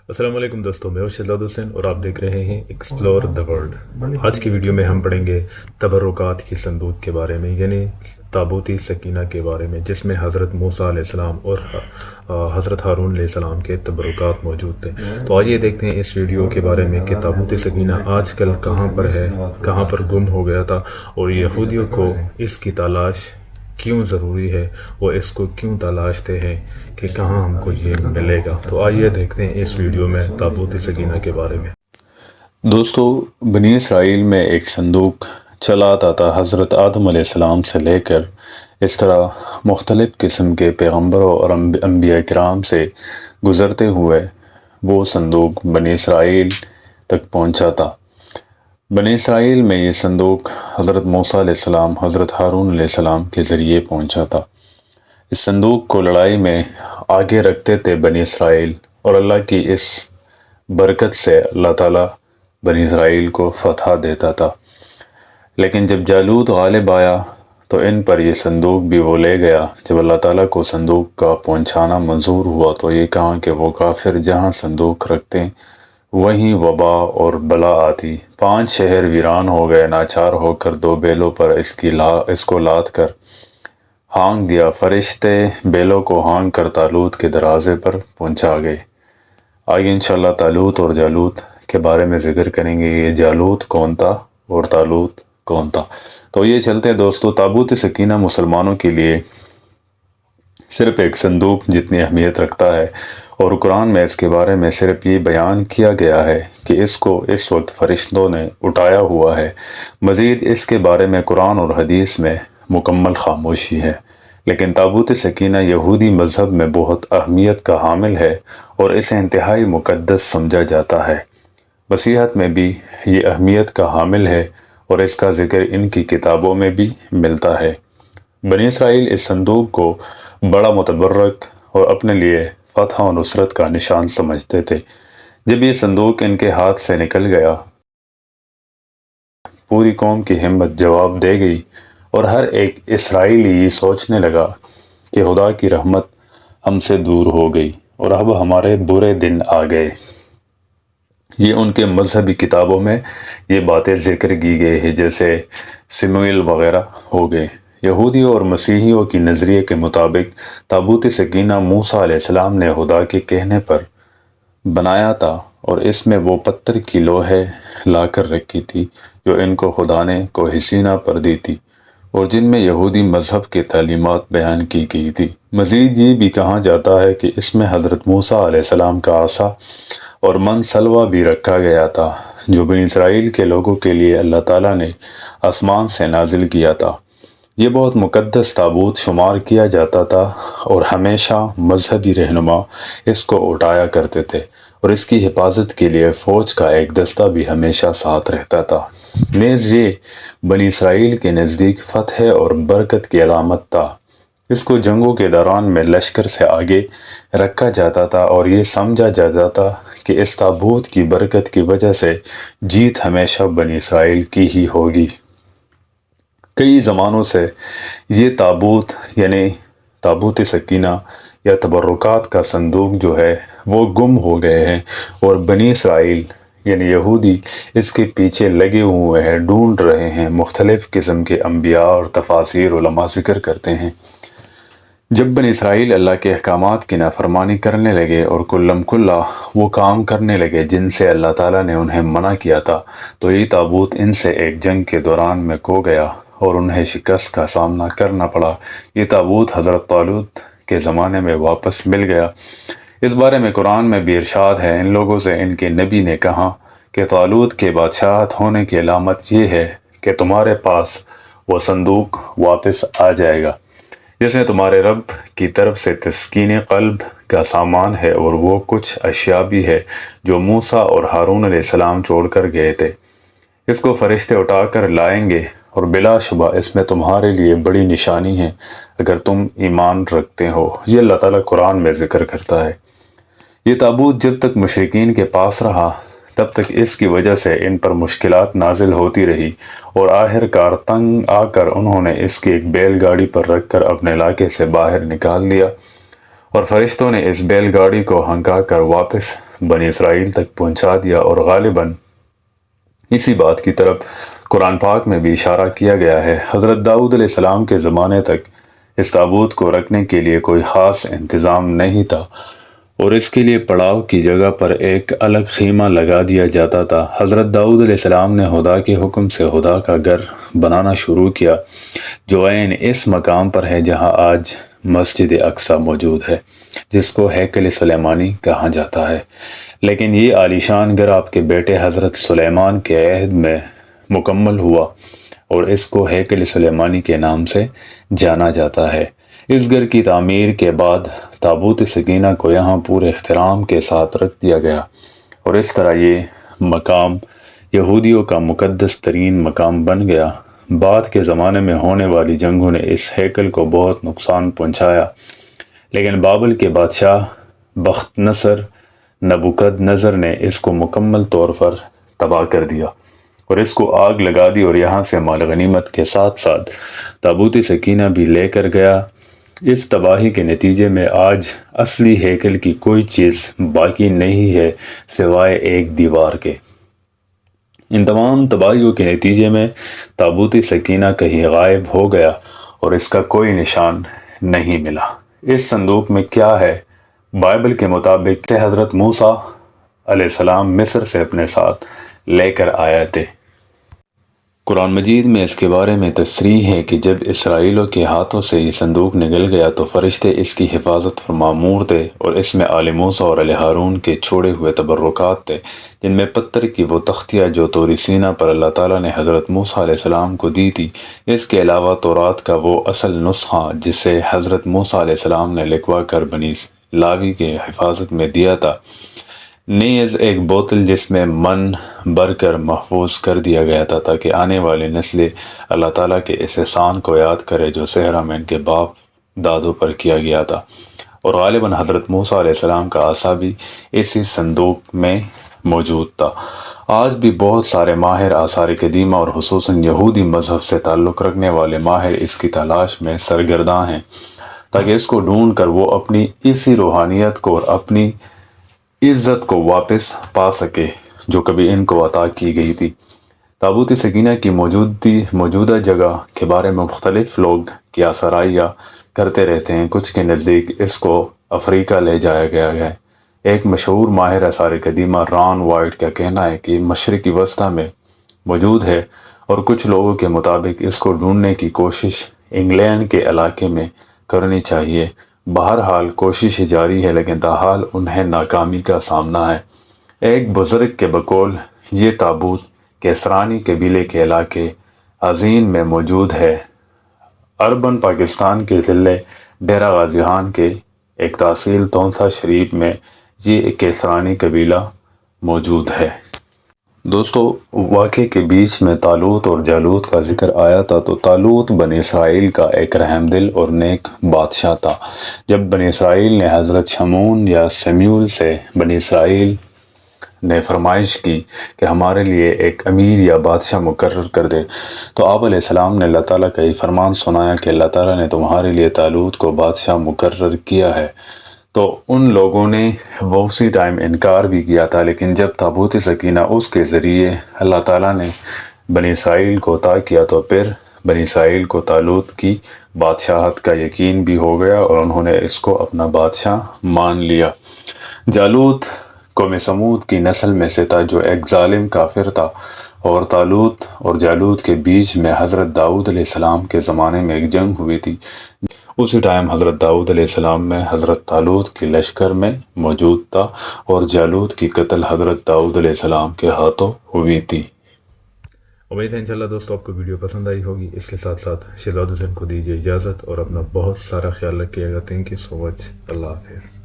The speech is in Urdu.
السلام علیکم دوستوں، میں ہوں شہزاد حسین اور آپ دیکھ رہے ہیں ایکسپلور دا ورلڈ۔ آج کی ویڈیو میں ہم پڑھیں گے تبرکات کی صندوق کے بارے میں، یعنی تابوتی سکینہ کے بارے میں، جس میں حضرت موسیٰ علیہ السلام اور حضرت ہارون علیہ السلام کے تبرکات موجود تھے۔ تو آئیے دیکھتے ہیں اس ویڈیو کے بارے میں کہ تابوتی سکینہ آج کل کہاں پر ہے، کہاں پر گم ہو گیا تھا، اور یہودیوں کو اس کی تلاش کیوں ضروری ہے، وہ اس کو کیوں تلاشتے ہیں کہ کہاں ہم کو یہ ملے گا۔ تو آئیے دیکھتے ہیں اس ویڈیو میں تابوتی سکینہ کے بارے میں۔ دوستو، بنی اسرائیل میں ایک صندوق چلا آتا تھا حضرت آدم علیہ السلام سے لے کر، اس طرح مختلف قسم کے پیغمبروں اور انبیاء کرام سے گزرتے ہوئے وہ صندوق بنی اسرائیل تک پہنچا تھا۔ بنی اسرائیل میں یہ صندوق حضرت موسیٰ علیہ السلام، حضرت ہارون علیہ السلام کے ذریعے پہنچا تھا۔ اس صندوق کو لڑائی میں آگے رکھتے تھے بنی اسرائیل، اور اللہ کی اس برکت سے اللہ تعالیٰ بنی اسرائیل کو فتح دیتا تھا۔ لیکن جب جالوت غالب آیا تو ان پر یہ صندوق بھی وہ لے گیا۔ جب اللہ تعالیٰ کو صندوق کا پہنچانا منظور ہوا تو یہ کہا کہ وہ کافر جہاں صندوق رکھتے وہیں وبا اور بلا آتی۔ 5 شہر ویران ہو گئے۔ ناچار ہو کر 2 بیلوں پر اس کو لاد کر ہانک دیا۔ فرشتے بیلوں کو ہانک کر طالوت کے دروازے پر پہنچا گئے۔ آگے انشاءاللہ طالوت اور جالوت کے بارے میں ذکر کریں گے، یہ جالوت کون تھا اور طالوت کون تھا۔ تو یہ چلتے ہیں دوستو، تابوت سکینہ مسلمانوں کے لیے صرف ایک صندوق جتنی اہمیت رکھتا ہے، اور قرآن میں اس کے بارے میں صرف یہ بیان کیا گیا ہے کہ اس کو اس وقت فرشتوں نے اٹھایا ہوا ہے۔ مزید اس کے بارے میں قرآن اور حدیث میں مکمل خاموشی ہے۔ لیکن تابوت سکینہ یہودی مذہب میں بہت اہمیت کا حامل ہے اور اسے انتہائی مقدس سمجھا جاتا ہے۔ مسیحیت میں بھی یہ اہمیت کا حامل ہے اور اس کا ذکر ان کی کتابوں میں بھی ملتا ہے۔ بنی اسرائیل اس صندوق کو بڑا متبرک اور اپنے لیے فتح و نصرت کا نشان سمجھتے تھے۔ جب یہ صندوق ان کے ہاتھ سے نکل گیا، پوری قوم کی ہمت جواب دے گئی، اور ہر ایک اسرائیلی یہ سوچنے لگا کہ خدا کی رحمت ہم سے دور ہو گئی اور اب ہمارے برے دن آ گئے۔ یہ ان کے مذہبی کتابوں میں یہ باتیں ذکر کی گئی ہیں، جیسے سموئیل وغیرہ ہو گئے۔ یہودیوں اور مسیحیوں کی نظریے کے مطابق تابوت سکینہ موسیٰ علیہ السلام نے خدا کے کہنے پر بنایا تھا، اور اس میں وہ پتھر کی لوحیں لا کر رکھی تھی جو ان کو خدا نے کوہ سینا پر دی تھی، اور جن میں یہودی مذہب کے تعلیمات بیان کی گئی تھی۔ مزید یہ بھی کہا جاتا ہے کہ اس میں حضرت موسیٰ علیہ السلام کا عصا اور من سلوہ بھی رکھا گیا تھا، جو بنی اسرائیل کے لوگوں کے لیے اللہ تعالیٰ نے آسمان سے نازل کیا تھا۔ یہ بہت مقدس تابوت شمار کیا جاتا تھا، اور ہمیشہ مذہبی رہنما اس کو اٹھایا کرتے تھے، اور اس کی حفاظت کے لیے فوج کا ایک دستہ بھی ہمیشہ ساتھ رہتا تھا۔ نیز یہ بنی اسرائیل کے نزدیک فتح اور برکت کی علامت تھا۔ اس کو جنگوں کے دوران میں لشکر سے آگے رکھا جاتا تھا، اور یہ سمجھا جاتا تھا کہ اس تابوت کی برکت کی وجہ سے جیت ہمیشہ بنی اسرائیل کی ہی ہوگی۔ کئی زمانوں سے یہ تابوت یعنی تابوت سکینہ یا تبرکات کا صندوق جو ہے وہ گم ہو گئے ہیں، اور بنی اسرائیل یعنی یہودی اس کے پیچھے لگے ہوئے ہیں، ڈھونڈ رہے ہیں۔ مختلف قسم کے انبیاء اور تفاسیر علماء ذکر کرتے ہیں، جب بنی اسرائیل اللہ کے احکامات کی نافرمانی کرنے لگے اور کلم کلا وہ کام کرنے لگے جن سے اللہ تعالیٰ نے انہیں منع کیا تھا، تو یہ تابوت ان سے ایک جنگ کے دوران میں کھو گیا اور انہیں شکست کا سامنا کرنا پڑا۔ یہ تابوت حضرت طالوت کے زمانے میں واپس مل گیا۔ اس بارے میں قرآن میں بھی ارشاد ہے، ان لوگوں سے ان کے نبی نے کہا کہ طالوت کے بادشاہت ہونے کی علامت یہ ہے کہ تمہارے پاس وہ صندوق واپس آ جائے گا جس میں تمہارے رب کی طرف سے تسکین قلب کا سامان ہے، اور وہ کچھ اشیاء بھی ہے جو موسیٰ اور ہارون علیہ السلام چھوڑ کر گئے تھے۔ اس کو فرشتے اٹھا کر لائیں گے، اور بلا شبہ اس میں تمہارے لیے بڑی نشانی ہے اگر تم ایمان رکھتے ہو۔ یہ اللہ تعالیٰ قرآن میں ذکر کرتا ہے۔ یہ تابوت جب تک مشرکین کے پاس رہا تب تک اس کی وجہ سے ان پر مشکلات نازل ہوتی رہی، اور آخر کار تنگ آ کر انہوں نے اس کی ایک بیل گاڑی پر رکھ کر اپنے علاقے سے باہر نکال دیا، اور فرشتوں نے اس بیل گاڑی کو ہنکا کر واپس بنی اسرائیل تک پہنچا دیا، اور غالباً اسی بات کی طرف قرآن پاک میں بھی اشارہ کیا گیا ہے۔ حضرت داؤد علیہ السلام کے زمانے تک اس تابوت کو رکھنے کے لیے کوئی خاص انتظام نہیں تھا، اور اس کے لیے پڑاؤ کی جگہ پر ایک الگ خیمہ لگا دیا جاتا تھا۔ حضرت داؤد علیہ السلام نے خدا کے حکم سے خدا کا گھر بنانا شروع کیا، جو عین اس مقام پر ہے جہاں آج مسجد اقصی موجود ہے، جس کو ہیکل سلیمانی کہا جاتا ہے۔ لیکن یہ عالیشان گھر آپ کے بیٹے حضرت سلیمان کے عہد میں مکمل ہوا، اور اس کو ہیکل سلیمانی کے نام سے جانا جاتا ہے۔ اس گھر کی تعمیر کے بعد تابوت سکینہ کو یہاں پورے احترام کے ساتھ رکھ دیا گیا، اور اس طرح یہ مقام یہودیوں کا مقدس ترین مقام بن گیا۔ بعد کے زمانے میں ہونے والی جنگوں نے اس ہیکل کو بہت نقصان پہنچایا، لیکن بابل کے بادشاہ بخت نصر نبوکد نظر نے اس کو مکمل طور پر تباہ کر دیا، اور اس کو آگ لگا دی، اور یہاں سے مال غنیمت کے ساتھ ساتھ تابوت سکینہ بھی لے کر گیا۔ اس تباہی کے نتیجے میں آج اصلی ہیکل کی کوئی چیز باقی نہیں ہے سوائے ایک دیوار کے۔ ان تمام تباہیوں کے نتیجے میں تابوت سکینہ کہیں غائب ہو گیا، اور اس کا کوئی نشان نہیں ملا۔ اس صندوق میں کیا ہے؟ بائبل کے مطابق حضرت موسیٰ علیہ السلام مصر سے اپنے ساتھ لے کر آئے تھے۔ قرآن مجید میں اس کے بارے میں تصریح ہے کہ جب اسرائیلیوں کے ہاتھوں سے یہ صندوق نکل گیا تو فرشتے اس کی حفاظت پر مامور تھے، اور اس میں آل موسیٰ اور آل ہارون کے چھوڑے ہوئے تبرکات تھے، جن میں پتھر کی وہ تختیاں جو طور سینا پر اللہ تعالیٰ نے حضرت موسیٰ علیہ السلام کو دی تھی۔ اس کے علاوہ تورات کا وہ اصل نسخہ جسے حضرت موسیٰ علیہ السلام نے لکھوا کر بنی لاوی کے حفاظت میں دیا تھا، نیز ایک بوتل جس میں من بھر کر محفوظ کر دیا گیا تھا، تاکہ آنے والی نسلیں اللہ تعالیٰ کے اس احسان کو یاد کرے جو صحرا میں ان کے باپ دادوں پر کیا گیا تھا۔ اور غالباً حضرت موسیٰ علیہ السلام کا عصا بھی اسی صندوق میں موجود تھا۔ آج بھی بہت سارے ماہر آثار قدیمہ اور خصوصاً یہودی مذہب سے تعلق رکھنے والے ماہر اس کی تلاش میں سرگرداں ہیں، تاکہ اس کو ڈھونڈ کر وہ اپنی اسی روحانیت کو اور اپنی عزت کو واپس پا سکے جو کبھی ان کو عطا کی گئی تھی۔ تابوت سکینہ کی موجودہ جگہ کے بارے میں مختلف لوگ قیاس آرائیاں کرتے رہتے ہیں۔ کچھ کے نزدیک اس کو افریقہ لے جایا گیا ہے۔ ایک مشہور ماہر آثار قدیمہ ران وائٹ کا کہنا ہے کہ مشرقی وسطی میں موجود ہے، اور کچھ لوگوں کے مطابق اس کو ڈھونڈنے کی کوشش انگلینڈ کے علاقے میں کرنی چاہیے۔ بہرحال کوشش جاری ہے، لیکن تاحال انہیں ناکامی کا سامنا ہے۔ ایک بزرگ کے بقول یہ تابوت کیسرانی قبیلے کے علاقے عظیم میں موجود ہے۔ اربن پاکستان کے ضلع ڈیرہ غازی خان کے ایک تحصیل تونسا شریف میں یہ کیسرانی قبیلہ موجود ہے۔ دوستو، واقعے کے بیچ میں طالوت اور جالوت کا ذکر آیا تھا، تو طالوت بنی اسرائیل کا ایک رحم دل اور نیک بادشاہ تھا۔ جب بنی اسرائیل نے حضرت شمعون یا سمیول سے بنی اسرائیل نے فرمائش کی کہ ہمارے لیے ایک امیر یا بادشاہ مقرر کر دے، تو آپ علیہ السلام نے اللہ تعالیٰ کا یہ فرمان سنایا کہ اللہ تعالیٰ نے تمہارے لیے طالوت کو بادشاہ مقرر کیا ہے۔ تو ان لوگوں نے وہ اسی ٹائم انکار بھی کیا تھا، لیکن جب تابوت سکینہ اس کے ذریعے اللہ تعالیٰ نے بنی اسرائیل کو عطا کیا تو پھر بنی اسرائیل کو طالوت کی بادشاہت کا یقین بھی ہو گیا، اور انہوں نے اس کو اپنا بادشاہ مان لیا۔ جالوت قوم سمود کی نسل میں سے تھا، جو ایک ظالم کافر تھا، اور طالوت اور جالوت کے بیچ میں حضرت داؤد علیہ السلام کے زمانے میں ایک جنگ ہوئی تھی۔ اسی ٹائم حضرت داؤد علیہ السلام میں حضرت طالوت کی لشکر میں موجود تھا، اور جالوت کی قتل حضرت داؤد علیہ السلام کے ہاتھوں ہوئی تھی۔ امید ہے انشاءاللہ دوستو آپ کو ویڈیو پسند آئی ہوگی۔ اس کے ساتھ ساتھ شہزاد حسین کو دیجیے اجازت، اور اپنا بہت سارا خیال رکھیے گا۔ تھینک یو سو مچ۔ اللہ حافظ۔